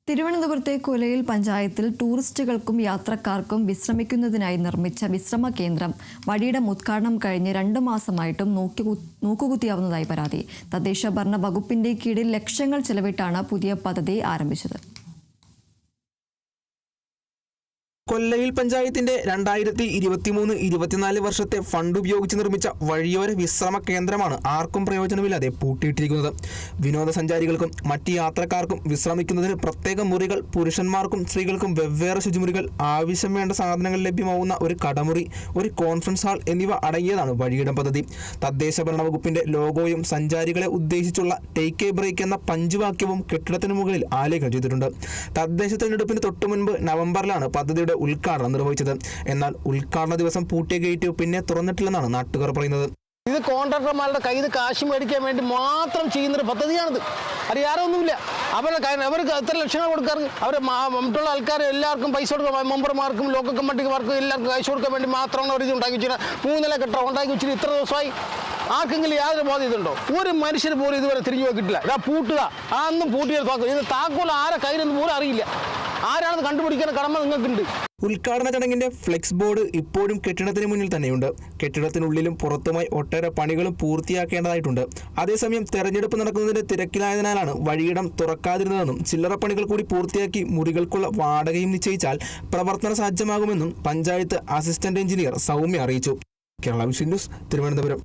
തിരുവനന്തപുരത്തെ കൊലയിൽ പഞ്ചായത്തിൽ ടൂറിസ്റ്റുകൾക്കും യാത്രക്കാർക്കും വിശ്രമിക്കുന്നതിനായി നിർമ്മിച്ച വിശ്രമ കേന്ദ്രം വഴിയുടെ ഉദ്ഘാടനം കഴിഞ്ഞ് 2 മാസമായിട്ടും നോക്കുകുത്തിയാവുന്നതായി പരാതി. തദ്ദേശ ഭരണ വകുപ്പിന്റെ കീഴിൽ ലക്ഷങ്ങൾ ചെലവിട്ടാണ് പുതിയ പദ്ധതി ആരംഭിച്ചത്. കൊല്ലയിൽ പഞ്ചായത്തിന്റെ 2023-24 വർഷത്തെ ഫണ്ട് ഉപയോഗിച്ച് നിർമ്മിച്ച വഴിയോര വിശ്രമ കേന്ദ്രമാണ് ആർക്കും പ്രയോജനമില്ലാതെ പൂട്ടിയിട്ടിരിക്കുന്നത്. വിനോദസഞ്ചാരികൾക്കും മറ്റ് യാത്രക്കാർക്കും വിശ്രമിക്കുന്നതിന് പ്രത്യേക മുറികൾ, പുരുഷന്മാർക്കും സ്ത്രീകൾക്കും വെവ്വേറെ ശുചിമുറികൾ, ആവശ്യം വേണ്ട സാധനങ്ങൾ ലഭ്യമാവുന്ന ഒരു കടമുറി, ഒരു കോൺഫറൻസ് ഹാൾ എന്നിവ അടങ്ങിയതാണ് വഴിയിടം പദ്ധതി. തദ്ദേശ ഭരണ വകുപ്പിന്റെ ലോഗോയും സഞ്ചാരികളെ ഉദ്ദേശിച്ചുള്ള ടേക്ക് എ ബ്രേക്ക് എന്ന പഞ്ചവാക്യവും കെട്ടിടത്തിന് മുകളിൽ ആലേഖനം ചെയ്തിട്ടുണ്ട്. തദ്ദേശ തെരഞ്ഞെടുപ്പിന് തൊട്ടുമുൻപ് നവംബറിലാണ് പദ്ധതിയുടെ ഉദ്ഘാടനം നിർവഹിച്ചത്. എന്നാൽ ഉദ്ഘാടന ദിവസം പൂട്ടിയ ഗേറ്റ് പിന്നെ തുറന്നിട്ടില്ലെന്നാണ് നാട്ടുകാർ പറയുന്നത്. ഇത് കോൺട്രാക്ടർമാരുടെ കയ്യിൽ നിന്ന് കാശ് മേടിക്കാൻ വേണ്ടി മാത്രം ചെയ്യുന്നൊരു പദ്ധതിയാണിത്. അറിയാറൊന്നുമില്ല. അവർക്ക് എത്ര ലക്ഷങ്ങൾ കൊടുക്കാറ്? മറ്റുള്ള ആൾക്കാർ എല്ലാവർക്കും പൈസ കൊടുക്കാൻ, മെമ്പർമാർക്കും ലോക്കൽ കമ്മിറ്റിമാർക്കും എല്ലാവർക്കും കാശ് കൊടുക്കാൻ വേണ്ടി മാത്രമാണ് അവർ ഇത് ഉണ്ടാക്കി വെച്ചിട്ട് 3 നില കെട്ടിടം ഉണ്ടാക്കി വെച്ചിട്ട് ഇത്ര ദിവസമായി. ആർക്കെങ്കിലും യാതൊരു ബോധ്യതയുണ്ടോ? ഒരു മനുഷ്യന് പോലും ഇതുവരെ തിരിഞ്ഞു നോക്കിയിട്ടില്ല. ഇതാ പൂട്ടുക, അന്നും പൂട്ടിയ താക്കോൽ. ഇത് താക്കോൽ ആരെ കയ്യിലൊന്നും പോലും അറിയില്ല. ആരാണെന്ന് കണ്ടുപിടിക്കാൻ കടമ നിങ്ങൾക്കുണ്ട്. ഉദ്ഘാടന ചടങ്ങിന്റെ ഫ്ലെക്സ് ബോർഡ് ഇപ്പോഴും കെട്ടിടത്തിന് മുന്നിൽ തന്നെയുണ്ട്. കെട്ടിടത്തിനുള്ളിലും പുറത്തുമായി ഒട്ടേറെ പണികളും പൂർത്തിയാക്കേണ്ടതായിട്ടുണ്ട്. അതേസമയം തെരഞ്ഞെടുപ്പ് നടക്കുന്നതിന്റെ തിരക്കിലായതിനാലാണ് വഴിയിടം തുറക്കാതിരുന്നതെന്നും ചില്ലറ പണികൾ കൂടി പൂർത്തിയാക്കി മുറികൾക്കുള്ള വാടകയും നിശ്ചയിച്ചാൽ പ്രവർത്തന സാധ്യമാകുമെന്നും പഞ്ചായത്ത് അസിസ്റ്റന്റ് എഞ്ചിനീയർ സൗമ്യ അറിയിച്ചു. Kerala vision news, Thiruvananthapuram.